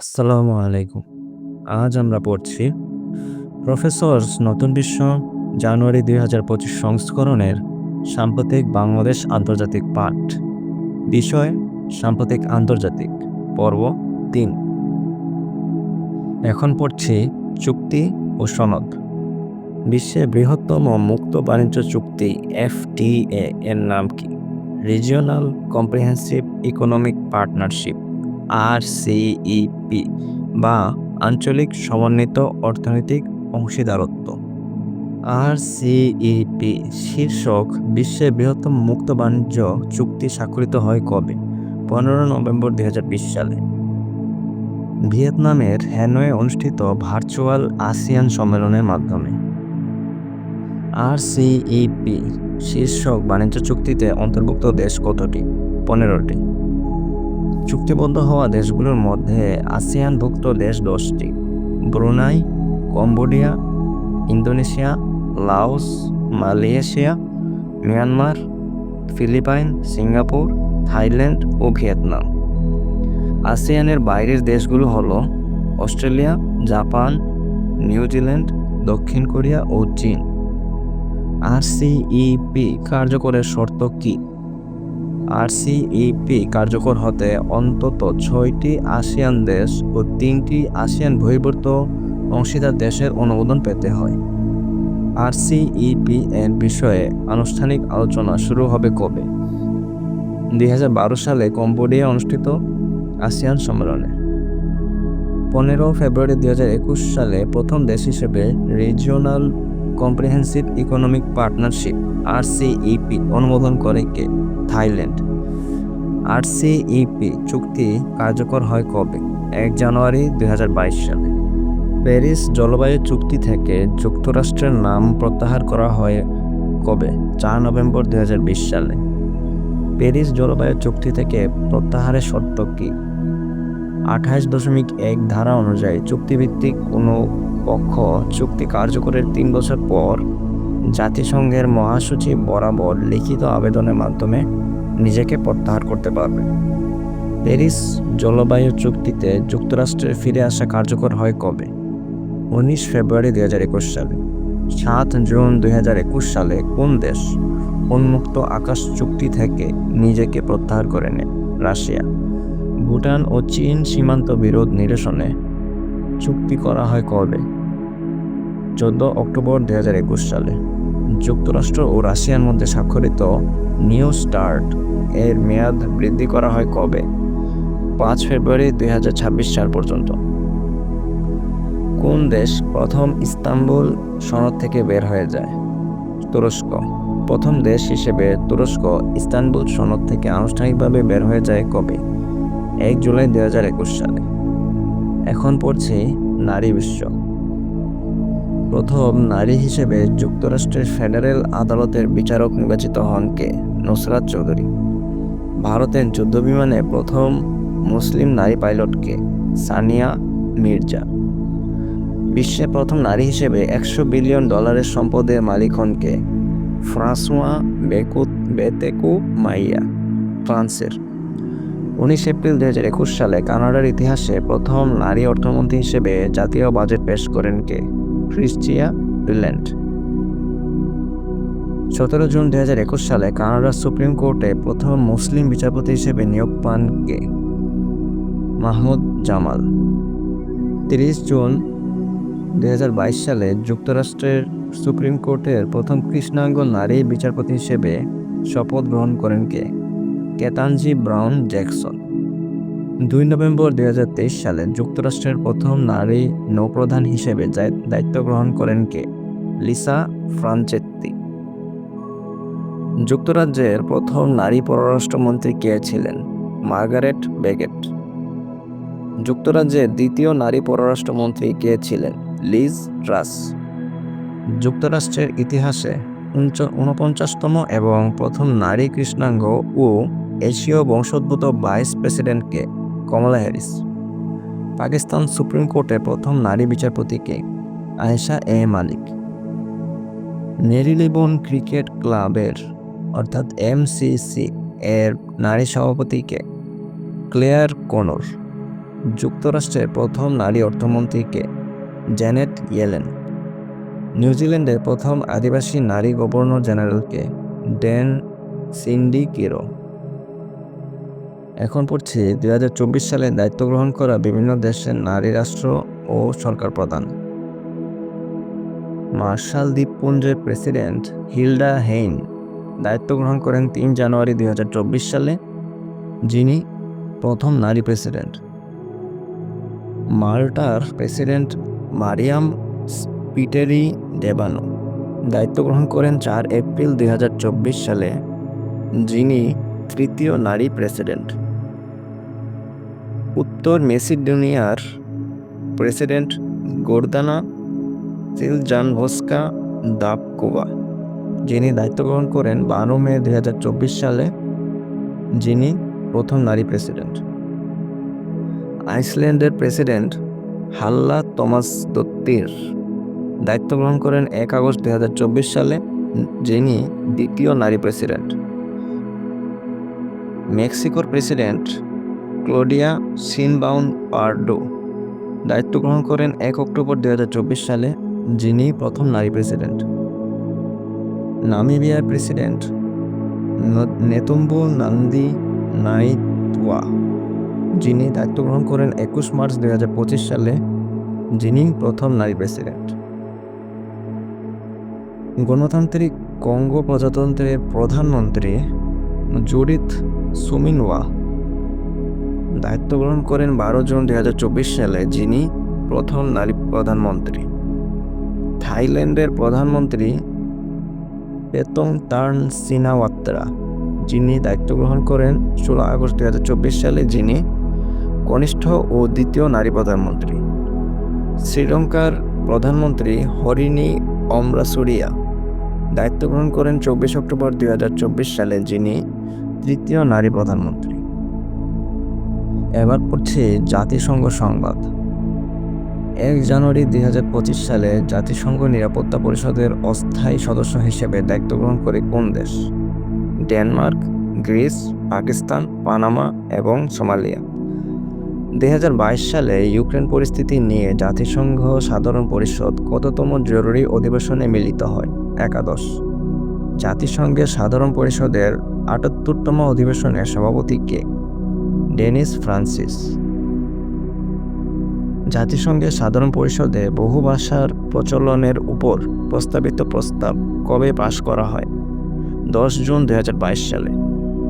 আসসালামু আলাইকুম। আজ আমরা পড়ছি প্রফেসরস নতুন বিশ্ব জানুয়ারি ২০২৫ সংস্করণের সাম্প্রতিক বাংলাদেশ আন্তর্জাতিক পাঠ। বিষয় সাম্প্রতিক আন্তর্জাতিক পর্ব ৩। এখন পড়ছি চুক্তি ও সনদ। বিশ্বের বৃহত্তম মুক্ত বাণিজ্য চুক্তি এফটিএ এর নাম কি? Regional comprehensive economic partnership RCEP বা আঞ্চলিক সমন্বিত অর্থনৈতিক অংশীদারত্ব। RCEP শীর্ষক বিশ্বের বৃহত্তম মুক্ত বাণিজ্য চুক্তি স্বাক্ষরিত হয় কবে? 15 নভেম্বর 2020 সালে ভিয়েতনামের হ্যানয়ে অনুষ্ঠিত ভার্চুয়াল আসিয়ান সম্মেলনের মাধ্যমে। RCEP শীর্ষক বাণিজ্য চুক্তিতে অন্তর্ভুক্ত দেশ কতটি? 15টি। চুক্তিবদ্ধ হওয়া দেশগুলোর মধ্যে আসিয়ানভুক্ত দেশ 10টি: Brunei, Cambodia, Indonesia, Laos, Malaysia, Myanmar, Philippines, Singapore, Thailand ও ভিয়েতনাম। আসিয়ানের বাইরের দেশগুলো হলো অস্ট্রেলিয়া, জাপান, নিউজিল্যান্ড, দক্ষিণ কোরিয়া ও চীন। RCEP কার্যকরের শর্ত কী? RCEP কার্যকর হতে অন্তত 6টি আসিয়ান দেশ ও 3টি আসিয়ান বহির্ভূত অংশীদার দেশের অনুমোদন পেতে হয়। RCEP এর বিষয়ে আনুষ্ঠানিক আলোচনা শুরু হবে কবে? 2012 সালে কম্বোডিয়া অনুষ্ঠিত আসিয়ান সম্মেলনে। 15 ফেব্রুয়ারি 2021 সালে প্রথম দেশ হিসেবে regional comprehensive economic partnership RCEP অনুমোদন করে কে? থাইল্যান্ড। RCEP চুক্তি কার্যকর হয় কবে? 1 জানুয়ারি 2022 সালে। প্যারিস জলবায়ু চুক্তি থেকে যুক্তরাষ্ট্রের নাম প্রত্যাহার করা হয় কবে? 4 নভেম্বর 2020 সালে। প্যারিস জলবায়ু চুক্তি থেকে প্রত্যাহারের শর্ত কী? 28.1 ধারা অনুযায়ী চুক্তিভিত্তিক কোনো পক্ষ চুক্তি কার্যকরের 3 বছর পর জাতিসংঘের মহাসচিব বরাবর লিখিত আবেদনের মাধ্যমে নিজেকে প্রত্যাহার করতে পারবে। প্যারিস জলবায়ু চুক্তিতে যুক্তরাষ্ট্রের ফিরে আসা কার্যকর হয় কবে? 19 ফেব্রুয়ারি 2021 সালে। 7 জুন 2021 সালে কোন দেশ উন্মুক্ত আকাশ চুক্তি থেকে নিজেকে প্রত্যাহার করে নেয়? রাশিয়া। ভুটান ও চীন সীমান্ত বিরোধ নিরসনে চুক্তি করা হয় কবে? 14 অক্টোবর 2021 সালে। যুক্তরাষ্ট্র ও রাশিয়ার মধ্যে স্বাক্ষরিত নিউ স্টার্ট এর মেয়াদ বৃদ্ধি করা হয় কবে? 5 ফেব্রুয়ারি 2026 সাল পর্যন্ত। কোন দেশ প্রথম ইস্তাম্বুল সনদ থেকে বের হয়ে যায়? তুরস্ক। প্রথম দেশ হিসেবে তুরস্ক ইস্তাম্বুল সনদ থেকে আনুষ্ঠানিকভাবে বের হয়ে যায় কবে? 1 জুলাই 2021 সালে। এখন পড়ছি নারী বিশ্ব। প্রথম নারী হিসেবে যুক্তরাষ্ট্রের ফেডারেল আদালতের বিচারক নির্বাচিত হন কে? নুসরাত চৌধুরী। ভারতের যুদ্ধবিমানে প্রথম মুসলিম নারী পাইলট কে? সানিয়া মির্জা। বিশ্বে প্রথম নারী হিসেবে $100 বিলিয়ন সম্পদের মালিক হন কে? ফ্রাঁসোয়া বেতেকু মাইয়া, ফ্রান্সের। 19 এপ্রিল 2021 সালে কানাডার ইতিহাসে প্রথম নারী অর্থমন্ত্রী হিসেবে জাতীয় বাজেট পেশ করেন কে? Chrystia Freeland. 17 জুন 2021 সালে কানাডার সুপ্রিম কোর্টে প্রথম মুসলিম বিচারপতি হিসেবে নিয়োগ পান কে? মাহমুদ জামাল। 30 জুন 2022 সালে যুক্তরাষ্ট্রের সুপ্রিম কোর্টের প্রথম কৃষ্ণাঙ্গ নারী বিচারপতি হিসেবে শপথ গ্রহণ করেন কে? কেতানজি ব্রাউন জ্যাকসন। 2 নভেম্বর 2023 সালে যুক্তরাষ্ট্রের প্রথম নারী নৌপ্রধান হিসেবে দায়িত্ব গ্রহণ করেন কে? লিসা ফ্রাঞ্চেত্তি। যুক্তরাজ্যের প্রথম নারী পররাষ্ট্রমন্ত্রী কে ছিলেন? Margaret baguette. যুক্তরাজ্যের দ্বিতীয় নারী পররাষ্ট্রমন্ত্রী কে ছিলেন? লিজ ট্রাস। যুক্তরাষ্ট্রের ইতিহাসে 49তম এবং প্রথম নারী কৃষ্ণাঙ্গ ও এশীয় বংশোদ্ভূত ভাইস প্রেসিডেন্ট কে? কমলা হ্যারিস। পাকিস্তান সুপ্রিম কোর্টের প্রথম নারী বিচারপতি কে? আয়েশা মালিক। মেরিলেবোন ক্রিকেট ক্লাবের অর্থাৎ MCC এর নারী সভাপতি কে? ক্লেয়ার কোনর। যুক্তরাষ্ট্রের প্রথম নারী অর্থমন্ত্রী কে? Janet Yellen. নিউজিল্যান্ডের প্রথম আদিবাসী নারী গভর্নর জেনারেল কে? ডেন সিন্ডি কিরো। এখন পড়ছি 2024 সালে দায়িত্ব গ্রহণ করা বিভিন্ন দেশের নারী রাষ্ট্র ও সরকার প্রধান। মার্শাল দ্বীপপুঞ্জের প্রেসিডেন্ট হিল্ডা হেইন দায়িত্ব গ্রহণ করেন 3 জানুয়ারি 2024 সালে, যিনি প্রথম নারী প্রেসিডেন্ট। মাল্টার প্রেসিডেন্ট মারিয়াম স্পিটেরি ডেবানো দায়িত্ব গ্রহণ করেন 4 এপ্রিল 2024 সালে, যিনি তৃতীয় নারী প্রেসিডেন্ট। উত্তর মেসিডোনিয়ার প্রেসিডেন্ট গোর্দানা সিলজানভস্কা দাবকোভা, যিনি দায়িত্ব গ্রহণ করেন 12 মে 2024 সালে, যিনি প্রথম নারী প্রেসিডেন্ট। আইসল্যান্ডের প্রেসিডেন্ট হাল্লা তোমাসদোত্তির দায়িত্ব গ্রহণ করেন 1 আগস্ট 2024 সালে, যিনি দ্বিতীয় নারী প্রেসিডেন্ট। মেক্সিকোর প্রেসিডেন্ট ক্লোডিয়া শিনবাউন পারডো দায়িত্ব গ্রহণ করেন 1 অক্টোবর 2024 সালে, যিনি প্রথম নারী প্রেসিডেন্ট। নামিবিয়ার প্রেসিডেন্ট নেতুম্বো নান্দি নাইটওয়া, যিনি দায়িত্ব গ্রহণ করেন 21 মার্চ 2025 সালে, যিনি প্রথম নারী প্রেসিডেন্ট। গণতান্ত্রিক কঙ্গো প্রজাতন্ত্রের প্রধানমন্ত্রী জুডিথ সুমিনওয়া দায়িত্ব গ্রহণ করেন 12 জুন 2024 সালে, যিনি প্রথম নারী প্রধানমন্ত্রী। থাইল্যান্ডের প্রধানমন্ত্রী পেতং তার্ন সিনাওয়াত্রা, যিনি দায়িত্ব গ্রহণ করেন 16 আগস্ট 2024 সালে, যিনি কনিষ্ঠ ও দ্বিতীয় নারী প্রধানমন্ত্রী। শ্রীলঙ্কার প্রধানমন্ত্রী হরিণী অমরাসুরিয়া দায়িত্ব গ্রহণ করেন 24 অক্টোবর 2024 সালে, যিনি তৃতীয় নারী প্রধানমন্ত্রী। এবার পড়ছে জাতিসংঘ সংবাদ। 1 জানুয়ারি 2025 সালে জাতিসংঘ নিরাপত্তা পরিষদের অস্থায়ী সদস্য হিসেবে দায়িত্ব গ্রহণ করে কোন দেশ? ডেনমার্ক, গ্রিস, পাকিস্তান, পানামা এবং সোমালিয়া। 2022 সালে ইউক্রেন পরিস্থিতি নিয়ে জাতিসংঘ সাধারণ পরিষদ কততম জরুরি অধিবেশনে মিলিত হয়? একাদশ। জাতিসংঘের সাধারণ পরিষদের 78তম অধিবেশনের সভাপতি কে? Dennis Francis. জাতিসংঘের সাধারণ পরিষদে বহুভাষার প্রচলনের উপর প্রস্তাবিত প্রস্তাব কবে পাশ করা হয়? 10 জুন 2022 সালে।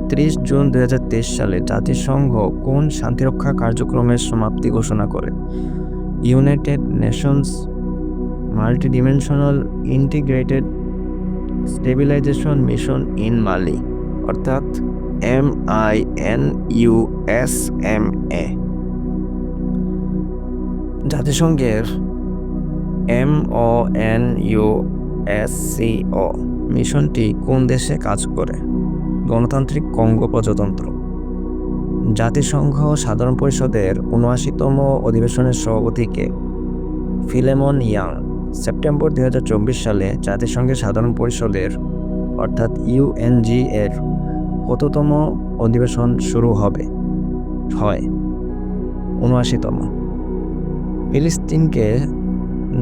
30 জুন 2023 সালে জাতিসংঘ কোন শান্তিরক্ষা কার্যক্রমের সমাপ্তি ঘোষণা করে? United Nations Multidimensional Integrated Stabilization Mission in Mali, অর্থাৎ MINUSMA। জাতিসংঘের MONUSCO মিশনটি কোন দেশে কাজ করে? গণতান্ত্রিক কঙ্গো প্রজাতন্ত্র। জাতিসংঘ সাধারণ পরিষদের 79তম অধিবেশনের সভাপতি কে? Philemon young. সেপ্টেম্বর 2024 সালে জাতিসংঘের সাধারণ পরিষদের অর্থাৎ UNG এর কততম অধিবেশন শুরু হয়? 79তম। ফিলিস্তিনকে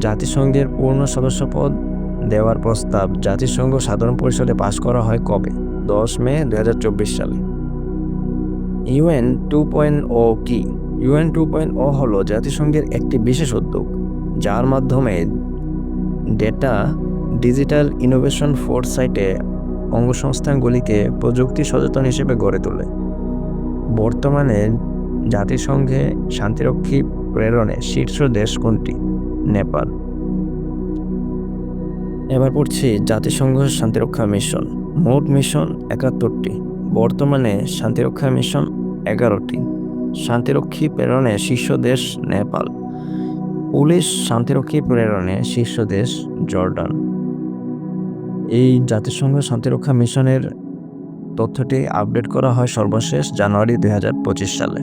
জাতিসংঘের পূর্ণ সদস্যপদ দেওয়ার প্রস্তাব জাতিসংঘ সাধারণ পরিষদে পাশ করা হয় কবে? 10 মে 2024 সালে। UN 2.0 কি? UN 2.0 হলো জাতিসংঘের একটি বিশেষ উদ্যোগ, যার মাধ্যমে ডেটা ডিজিটাল ইনোভেশন ফোরসাইটে অঙ্গসংস্থানগুলিকে প্রযুক্তি সচেতন হিসেবে গড়ে তোলে। বর্তমানে জাতিসংঘে শান্তিরক্ষী প্রেরণে শীর্ষ দেশ কোনটি? নেপাল। এবার পড়ছি জাতিসংঘ শান্তিরক্ষা মিশন। মোট মিশন 71টি, বর্তমানে শান্তিরক্ষা মিশন 11টি। শান্তিরক্ষী প্রেরণে শীর্ষ দেশ নেপাল। পুলিশ শান্তিরক্ষী প্রেরণে শীর্ষ দেশ জর্ডান। এই জাতিসংঘ শান্তিরক্ষা মিশনের তথ্যটি আপডেট করা হয় সর্বশেষ জানুয়ারি 2025 সালে।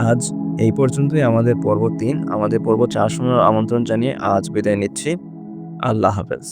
আজ এই পর্যন্তই আমাদের পর্ব 3। আমাদের পর্ব 4 শোনার আমন্ত্রণ জানিয়ে আজ বিদায় নিচ্ছি। আল্লাহ হাফেজ।